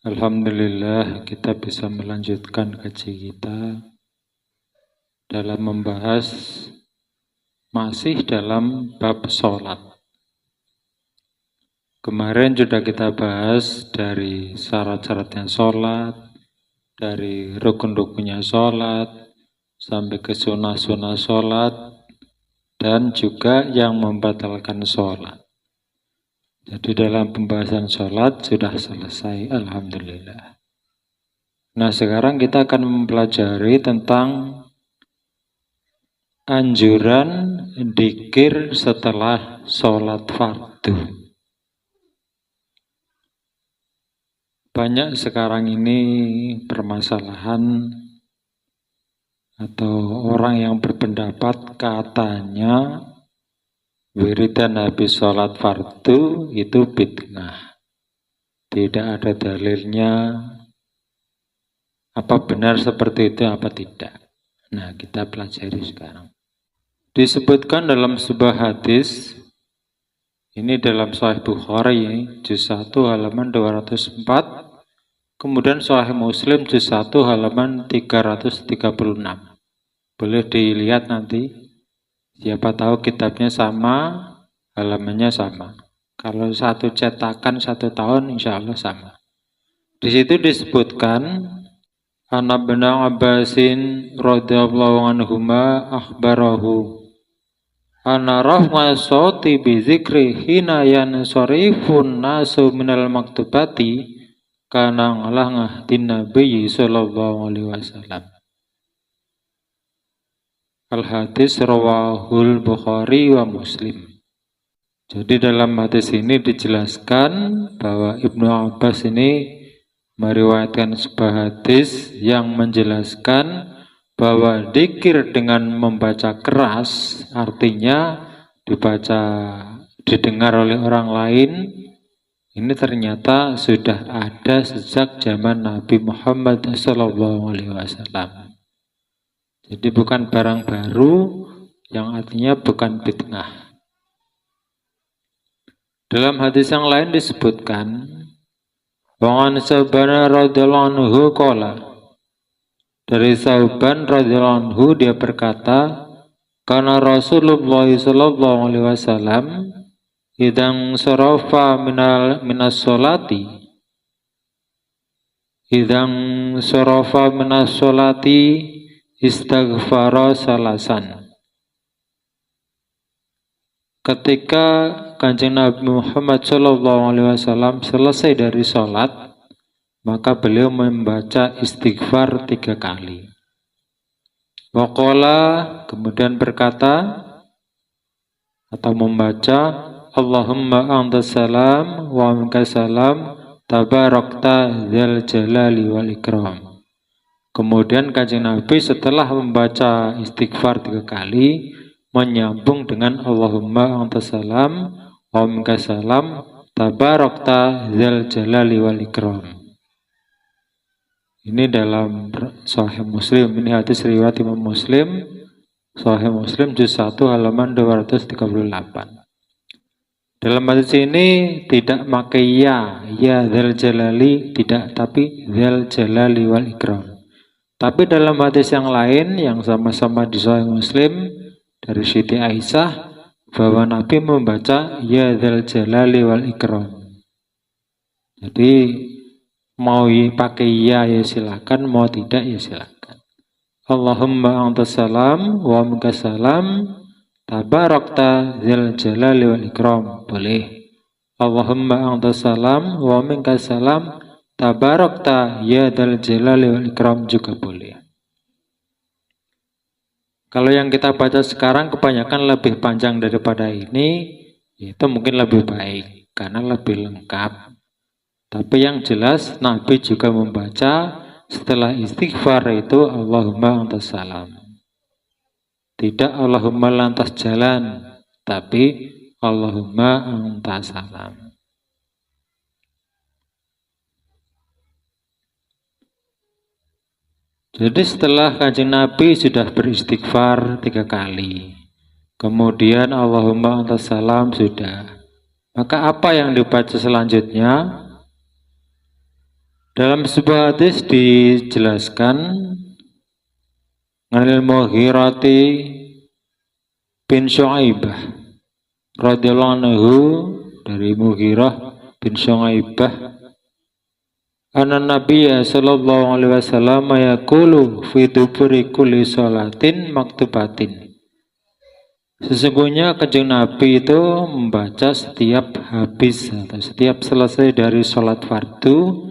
Alhamdulillah kita bisa melanjutkan kaji kita dalam membahas masih dalam bab sholat. Kemarin sudah kita bahas dari syarat-syaratnya sholat, dari rukun-rukunnya sholat, sampai ke sunnah-sunnah sholat, dan juga yang membatalkan sholat. Jadi dalam pembahasan sholat sudah selesai, Alhamdulillah. Nah sekarang kita akan mempelajari tentang anjuran dzikir setelah sholat fardu. Banyak sekarang ini permasalahan atau orang yang berpendapat katanya wiridan habis sholat fardu itu bid'ah. Tidak ada dalilnya. Apa benar seperti itu apa tidak? Nah kita pelajari sekarang. Disebutkan dalam sebuah hadis, ini dalam Sahih Bukhari, juz 1 halaman 204, kemudian Sahih Muslim juz 1 halaman 336. Boleh dilihat nanti, siapa tahu kitabnya sama, halamannya sama. Kalau satu cetakan 1 tahun, insya Allah sama. Di situ disebutkan, Ana bin Abbasin radhiyallahu anhuma akhbarahu ana rahma sawti bi dzikri hina yansarifun nasu minal maktubati kana ngalah ngahdin Nabi sallallahu alaihi wasallam. Al-hadis rawahul Bukhari wa Muslim. Jadi dalam hadis ini dijelaskan bahwa Ibnu Abbas ini meriwayatkan sebuah hadis yang menjelaskan bahwa dzikir dengan membaca keras, artinya didengar oleh orang lain, ini ternyata sudah ada sejak zaman Nabi Muhammad SAW. Jadi bukan barang baru, yang artinya bukan bid'ah. Dalam hadis yang lain disebutkan, Wa'an Sauban radhiyallahu anhu qala, dari Sauban radhiyallahu anhu dia berkata, karena Rasulullah sallallahu alaihi wasallam idang sarafa minas sholati istaghfara salasan. Ketika Kanjeng Nabi Muhammad SAW selesai dari sholat, maka beliau membaca istighfar 3 kali. Waqala, kemudian berkata atau membaca, Allahumma antas salam wa minkas salam tabarakta dzal jalali wal ikram. Kemudian Kanjeng Nabi setelah membaca istighfar 3 kali, menyambung dengan Allahumma antas salam wa minkas salam tabarakta dzal jalali wal ikram. Ini dalam Sahih Muslim, ini hadis riwayat Imam Muslim, Sahih Muslim juz 1 halaman 238. Dalam hadis ini tidak pakai ya dzal jalali, tidak, tapi dzal jalali wal ikram. Tapi dalam hadis yang lain yang sama-sama di Sahih Muslim dari Siti Aisyah, bahwa Nabi membaca ya dzal jalali wal ikram. Jadi mau pakai ya silakan, mau tidak ya silakan. Allahumma antas salam wa minkas salam tabarakta dzal jalali wal ikram, boleh. Allahumma antas salam wa minkas salam tabarakta ya dzal jalali wal ikram juga boleh. Kalau yang kita baca sekarang kebanyakan lebih panjang daripada ini, itu mungkin lebih baik karena lebih lengkap. Tapi yang jelas Nabi juga membaca setelah istighfar itu Allahumma antas salam. Tidak Allahumma lantas jalan, tapi Allahumma antas salam. Jadi setelah Kanjeng Nabi sudah beristighfar 3 kali, kemudian Allahumma antas salam sudah, maka apa yang dibaca selanjutnya? Dalam sebuah hadis dijelaskan Anil Mughirati bin Syu'aibah radhiyallahu anhu, dari Mughirah bin Syu'aibah, anna Nabiyya sallallahu alaihi wasallam yaqulu fi duburi kulli sholatin maktubatin. Sesungguhnya Kanjeng Nabi itu membaca setiap habis atau setiap selesai dari sholat fardu,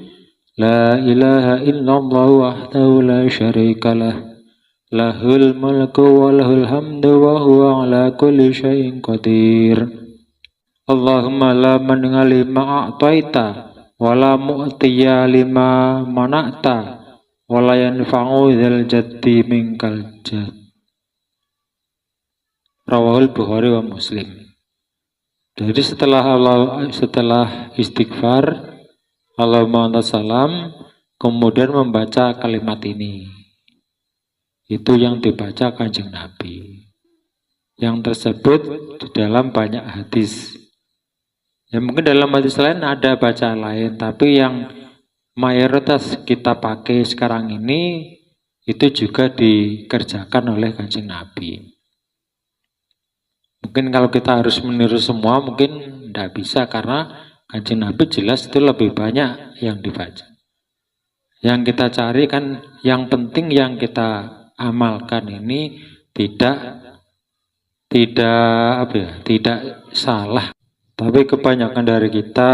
la ilaha illallah wahdahu la syarikalah, lahul mulku wa lahul hamdu wa huwa ala kulli syai'in qadir. Allahumma la man lima a'taita wa la mu'tiya lima mana'ta wa la yanfa'u dzal jaddi minkal jadd. Rawahul Bukhari wa Muslim. Jadi setelah istighfar Allahumma anta salam, kemudian membaca kalimat ini. Itu yang dibaca Kanjeng Nabi. Yang tersebut di dalam banyak hadis. Ya mungkin dalam hadis lain ada bacaan lain, tapi yang mayoritas kita pakai sekarang ini itu juga dikerjakan oleh Kanjeng Nabi. Mungkin kalau kita harus meniru semua mungkin tidak bisa, karena Kanjeng Nabi jelas itu lebih banyak yang dibaca. Yang kita cari kan yang penting yang kita amalkan ini tidak salah. Tapi kebanyakan dari kita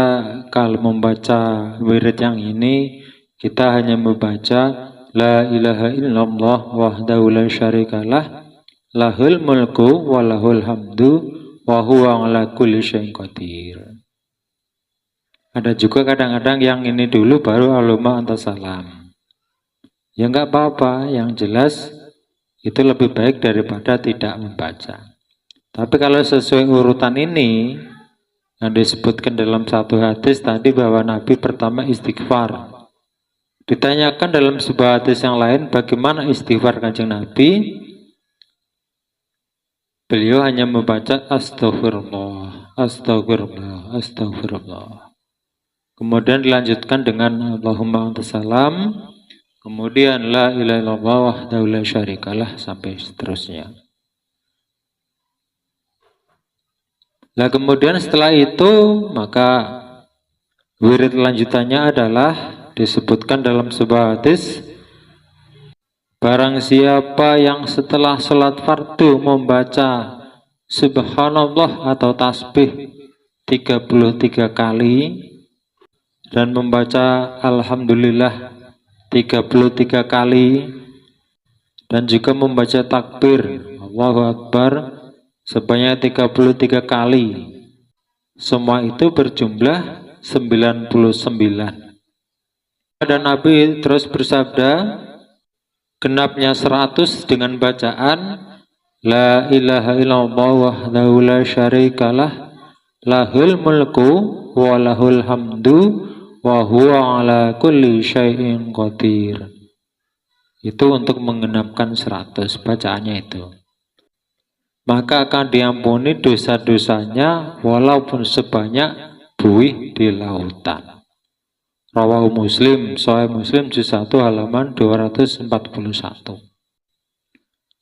kalau membaca wirid yang ini, kita hanya membaca la ilaha illallah wahdahu la syarikalah, lahul mulku wa lahul hamdu wa huwa ala kulli syai'in qadir. Ada juga kadang-kadang yang ini dulu baru Allahumma anta salam. Ya enggak apa-apa, yang jelas itu lebih baik daripada tidak membaca. Tapi kalau sesuai urutan ini yang disebutkan dalam satu hadis tadi bahwa Nabi pertama istighfar. Ditanyakan dalam sebuah hadis yang lain bagaimana istighfar Kanjeng Nabi, beliau hanya membaca astagfirullah, astagfirullah, astagfirullah. Kemudian dilanjutkan dengan Allahumma antas salam, kemudian la ilaha illallah wahdahu la syarikalah, sampai seterusnya. Nah kemudian setelah itu maka wirid lanjutannya adalah disebutkan dalam sebuah hadis, barang siapa yang setelah sholat fardu membaca subhanallah atau tasbih 33 kali dan membaca alhamdulillah 33 kali dan juga membaca takbir Allahu Akbar sebanyak 33 kali, semua itu berjumlah 99. Dan Nabi terus bersabda, genapnya 100 dengan bacaan la ilaha illallah wahdahu la syarikalah, lahul mulku wa lahul hamdu wa huwa ala kulli syai'in qadir. Itu untuk menggenapkan 100 bacaannya itu. Maka akan diampuni dosa-dosanya walaupun sebanyak buih di lautan. Rawahu Muslim, Sahih Muslim juz 1 halaman 241.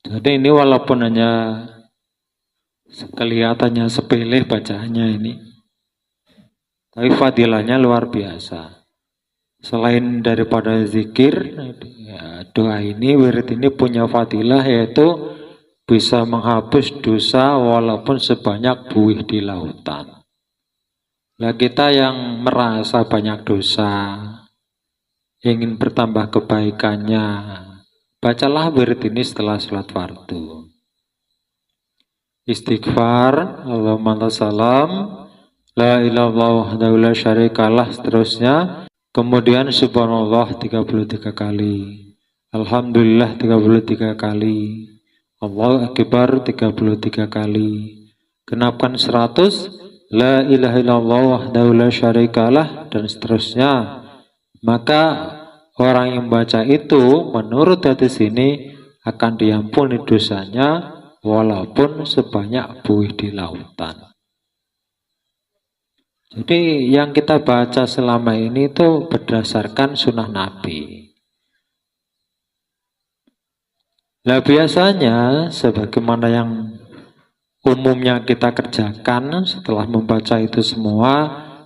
Jadi ini walaupun hanya kelihatannya sepele bacaannya ini, tapi fadilahnya luar biasa. Selain daripada zikir, ya, doa ini, wirid ini punya fadilah, yaitu bisa menghapus dosa walaupun sebanyak buih di lautan. Nah kita yang merasa banyak dosa, ingin bertambah kebaikannya, bacalah wirid ini setelah sholat fardu. Istighfar, Allahumma salam, la ilallah wahdahu la syarikalah, seterusnya. Kemudian subhanallah 33 kali, alhamdulillah 33 kali, Allahu Akbar 33 kali, genapkan 100, la ilaha illallah wahdahu la syarikalah, dan seterusnya. Maka orang yang membaca itu menurut hadis ini akan diampuni dosanya walaupun sebanyak buih di lautan. Jadi yang kita baca selama ini itu berdasarkan sunnah Nabi. Nah biasanya sebagaimana yang umumnya kita kerjakan setelah membaca itu semua,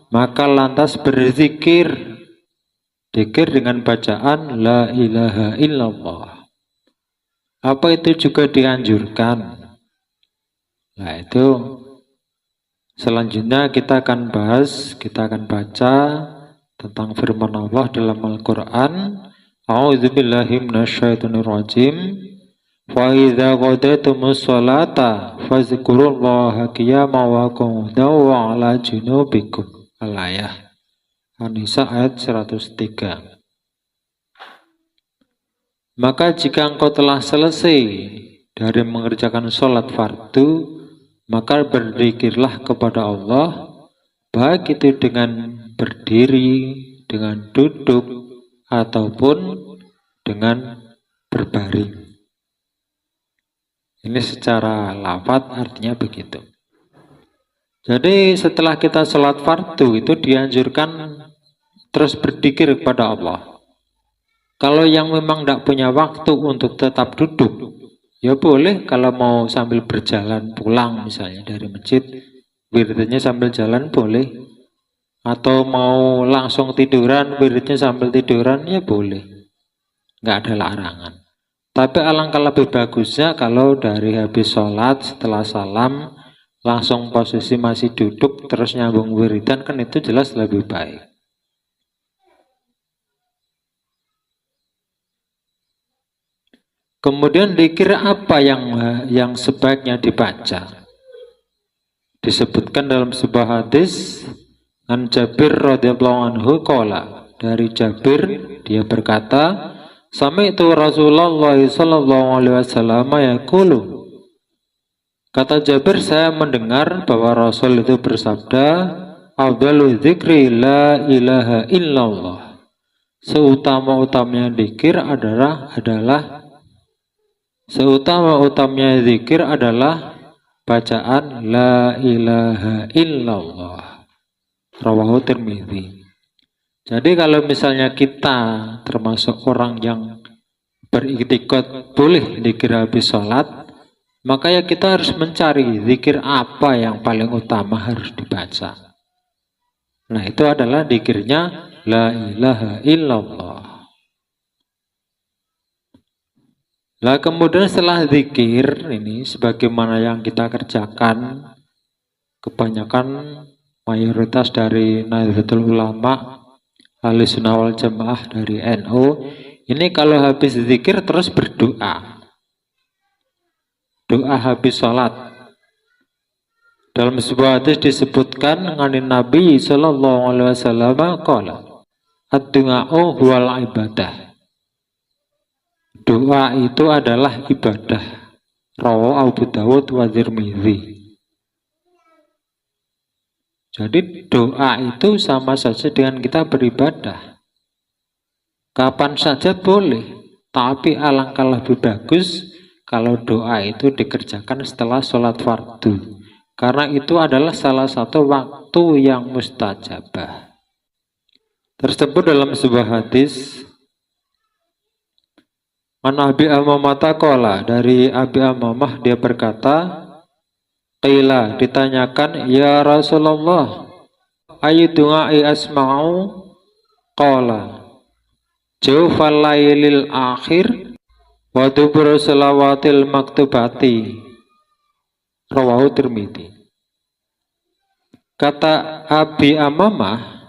maka lantas berzikir. Zikir dengan bacaan La ilaha illallah. Apa itu juga dianjurkan? Nah itu selanjutnya kita akan bahas, kita akan baca tentang firman Allah dalam Al-Quran. A'udzubillahi minasyaitonirrajim. Wa idza qadaytumus sholata fazkurullaha qiyaman wa qu'udan wa 'ala junubikum. Al-ayah An-Nisa ayat 103. Maka jika engkau telah selesai dari mengerjakan sholat fardu, maka berzikirlah kepada Allah, baik itu dengan berdiri, dengan duduk, ataupun dengan berbaring. Ini secara lafadz artinya begitu. Jadi setelah kita sholat fardu itu dianjurkan terus berzikir kepada Allah. Kalau yang memang tidak punya waktu untuk tetap duduk, ya boleh kalau mau sambil berjalan pulang misalnya dari masjid, wiridnya sambil jalan boleh. Atau mau langsung tiduran, wiridnya sambil tiduran, ya boleh. Nggak ada larangan. Tapi alangkah lebih bagusnya kalau dari habis sholat setelah salam langsung posisi masih duduk terus nyambung wiridan, kan itu jelas lebih baik. Kemudian dikira apa yang sebaiknya dibaca? Disebutkan dalam sebuah hadis an Jabir radhiyallahu anhu qala, dari Jabir dia berkata, sami'tu Rasulullah sallallahu alaihi wasallam yaqulu. Kata Jabir, saya mendengar bahwa Rasul itu bersabda, afdalu dzikri la ilaha illallah. Seutama-utamanya zikir adalah bacaan la ilaha illallah. Rawahu Tirmidzi. Jadi kalau misalnya kita termasuk orang yang beriktikad boleh zikir habis sholat, maka ya kita harus mencari zikir apa yang paling utama harus dibaca. Nah itu adalah zikirnya la ilaha illallah. Nah kemudian setelah zikir ini sebagaimana yang kita kerjakan, kebanyakan mayoritas dari Nahdlatul Ulama, Ahlussunnah wal Jamaah dari NU, ini kalau habis zikir terus berdoa. Doa habis sholat. Dalam sebuah hadis disebutkan nganin Nabi sallallahu alaihi wasallam qala, ad-du'a'u huwal ibadah. Doa itu adalah ibadah. Rawahu Abu Dawud wa Tirmidzi. Jadi doa itu sama saja dengan kita beribadah. Kapan saja boleh, tapi alangkah lebih bagus kalau doa itu dikerjakan setelah sholat fardu. Karena itu adalah salah satu waktu yang mustajabah. Tersebut dalam sebuah hadis, an Abi Amamah taqala, dari Abi Amamah dia berkata, qila, ditanyakan, ya Rasulullah, ayu du'ai asma'u? Qala, jawfal lailil akhir wa dubur salawatil maktubati. Rawahu Tirmidzi. Kata Abi Amamah,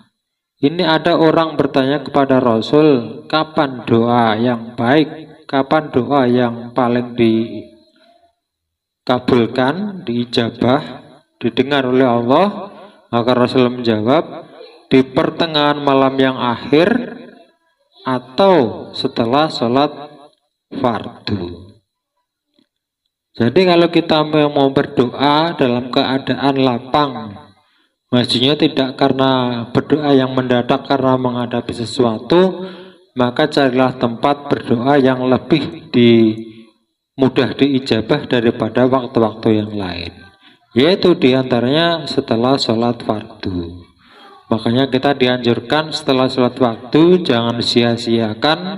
ini ada orang bertanya kepada Rasul, kapan doa yang baik, kapan doa yang paling dikabulkan, diijabah, didengar oleh Allah? Maka Rasul menjawab, di pertengahan malam yang akhir atau setelah sholat fardu. Jadi kalau kita mau berdoa dalam keadaan lapang, maksudnya tidak karena berdoa yang mendadak karena menghadapi sesuatu, maka carilah tempat berdoa yang lebih mudah diijabah daripada waktu-waktu yang lain, yaitu diantaranya setelah sholat fardu. Makanya kita dianjurkan setelah sholat waktu jangan sia-siakan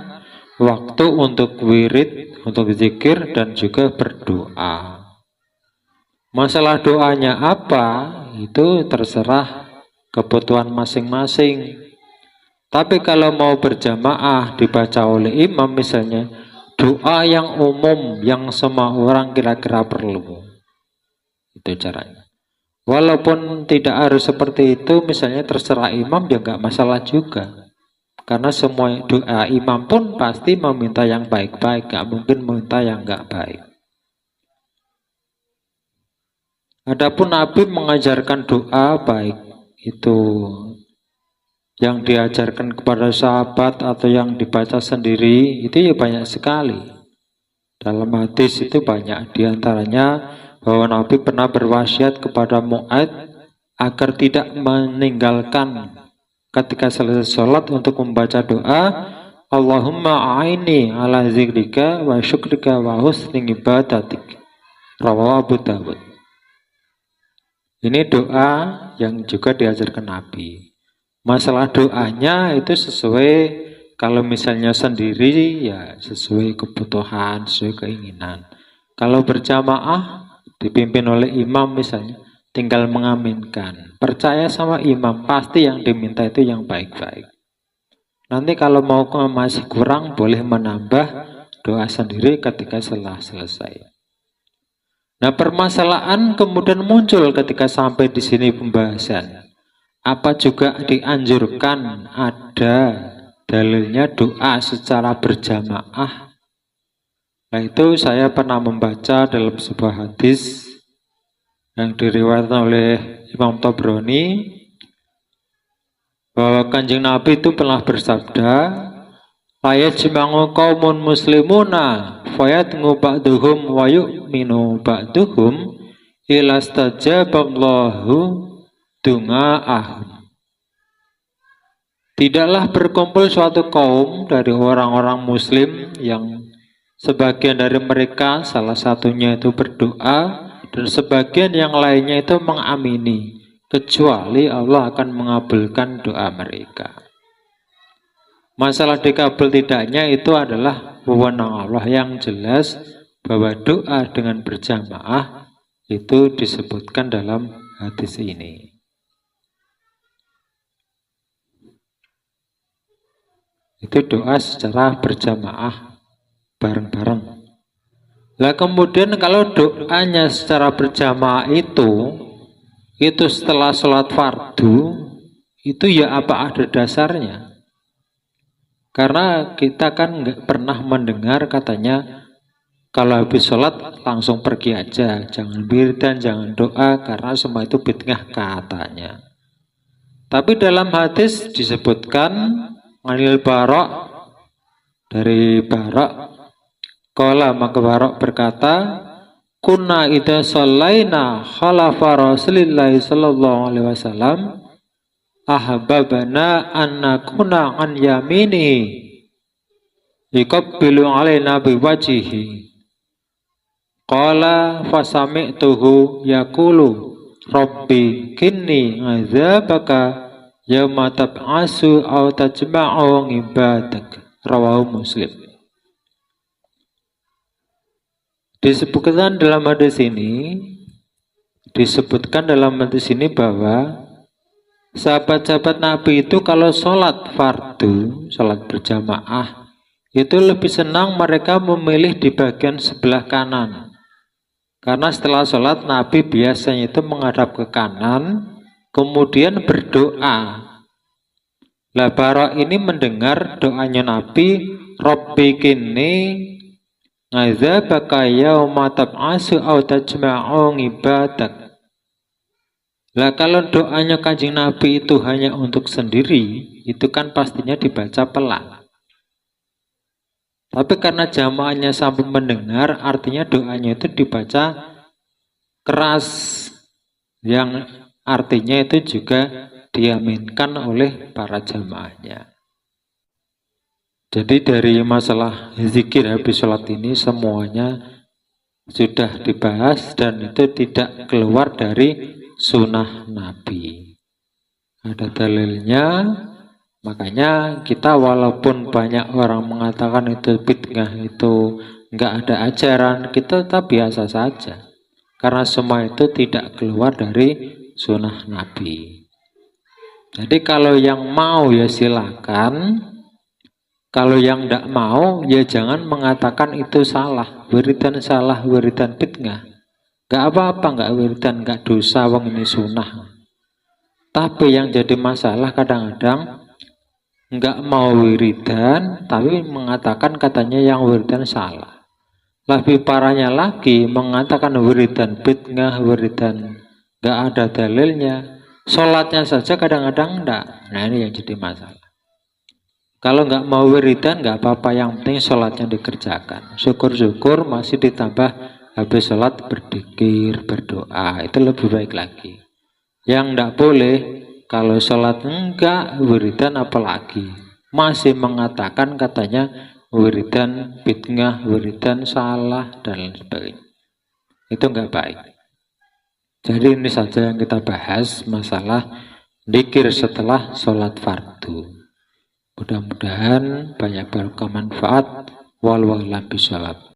waktu untuk wirid, untuk zikir dan juga berdoa. Masalah doanya apa itu terserah kebutuhan masing-masing. Tapi kalau mau berjamaah dibaca oleh imam misalnya, doa yang umum yang semua orang kira-kira perlu. Itu caranya. Walaupun tidak harus seperti itu, misalnya terserah imam ya nggak masalah juga. Karena semua doa imam pun pasti meminta yang baik-baik, nggak mungkin meminta yang nggak baik. Adapun Nabi mengajarkan doa baik itu yang diajarkan kepada sahabat atau yang dibaca sendiri itu ya banyak sekali. Dalam hadis itu banyak, diantaranya bahwa Nabi pernah berwasiat kepada Mu'adz agar tidak meninggalkan ketika selesai sholat untuk membaca doa Allahumma a'ini ala zikrika wa syukrika wa husni ibadatik. Rawahu Abu Dawud. Ini doa yang juga diajarkan Nabi. Masalah doanya itu sesuai, kalau misalnya sendiri ya sesuai kebutuhan, sesuai keinginan. Kalau berjamaah dipimpin oleh imam misalnya, tinggal mengaminkan. Percaya sama imam, pasti yang diminta itu yang baik-baik. Nanti kalau mau masih kurang, boleh menambah doa sendiri ketika setelah selesai. Nah, permasalahan kemudian muncul ketika sampai di sini pembahasan. Apa juga dianjurkan ada dalilnya doa secara berjamaah? Nah, itu saya pernah membaca dalam sebuah hadis yang diriwayatkan oleh Imam Tabrani bahwa Kanjeng Nabi itu pernah bersabda, "La yajma'u qaumun muslimuna fayatmu ba'duhum wa yu'minu ba'duhum ila stajaballahu dunga'ahum." Tidaklah berkumpul suatu kaum dari orang-orang muslim yang sebagian dari mereka salah satunya itu berdoa dan sebagian yang lainnya itu mengamini, kecuali Allah akan mengabulkan doa mereka. Masalah dikabul tidaknya itu adalah wewenang Allah, yang jelas bahwa doa dengan berjamaah itu disebutkan dalam hadis ini. Itu doa secara berjamaah bareng-bareng. Lah kemudian kalau doanya secara berjamaah itu setelah sholat fardu, itu ya apa ada dasarnya? Karena kita kan nggak pernah mendengar katanya kalau habis sholat langsung pergi aja, jangan wiridan, jangan doa, karena semua itu bid'ah katanya. Tapi dalam hadis disebutkan Anil Bara' dari Bara' Qala, maka Bara' berkata, kunna idza shallaina khalafa Rasulillah sallallahu alaihi wasallam ahbabana an nakuna an yamini yuqabbilu alaina biwajhihi. Qala fasami'tuhu yaqulu rabbi kinni azabaka yauma tab'asu aw tajma'u ibadak. Rawahu Muslim. Disebutkan dalam hadis ini bahwa sahabat-sahabat Nabi itu kalau sholat fardu, sholat berjamaah, itu lebih senang mereka memilih di bagian sebelah kanan. Karena setelah sholat Nabi biasanya itu menghadap ke kanan, kemudian berdoa. Lah Bara' ini mendengar doanya Nabi, Rabbi kinni ngazabaka yauma tab'asu aw tajma'u ibadak. Lah kalau doanya Kanjeng Nabi itu hanya untuk sendiri, itu kan pastinya dibaca pelan. Tapi karena jamaahnya sampai mendengar, artinya doanya itu dibaca keras, yang artinya itu juga diaminkan oleh para jamaahnya. Jadi dari masalah zikir habis sholat ini semuanya sudah dibahas dan itu tidak keluar dari sunnah Nabi. ada dalilnya. Makanya kita walaupun banyak orang mengatakan itu bid'ah, itu nggak ada ajaran, kita tetap biasa saja. Karena semua itu tidak keluar dari sunnah Nabi. Jadi kalau yang mau ya silakan. Kalau yang tidak mau ya jangan mengatakan itu salah. Wiridan salah, wiridan bid'ah. Nggak apa-apa, nggak wiridan, nggak dosa, wong ini sunnah. Tapi yang jadi masalah kadang-kadang nggak mau wiridan, tapi mengatakan katanya yang wiridan salah. Lebih parahnya lagi mengatakan wiridan bid'ah, wiridan nggak ada dalilnya. Sholatnya saja kadang-kadang enggak. Nah ini yang jadi masalah. Kalau nggak mau wiridan nggak apa-apa, yang penting sholatnya dikerjakan. Syukur-syukur masih ditambah habis sholat berzikir, berdoa, itu lebih baik lagi. Yang enggak boleh, kalau sholat enggak, wiridan apalagi. Masih mengatakan katanya wiridan bid'ah, wiridan salah, dan lain sebagainya. Itu enggak baik. Jadi ini saja yang kita bahas, masalah dzikir setelah sholat fardu. Mudah-mudahan banyak bermanfaat. Wallahu a'lam bishawab.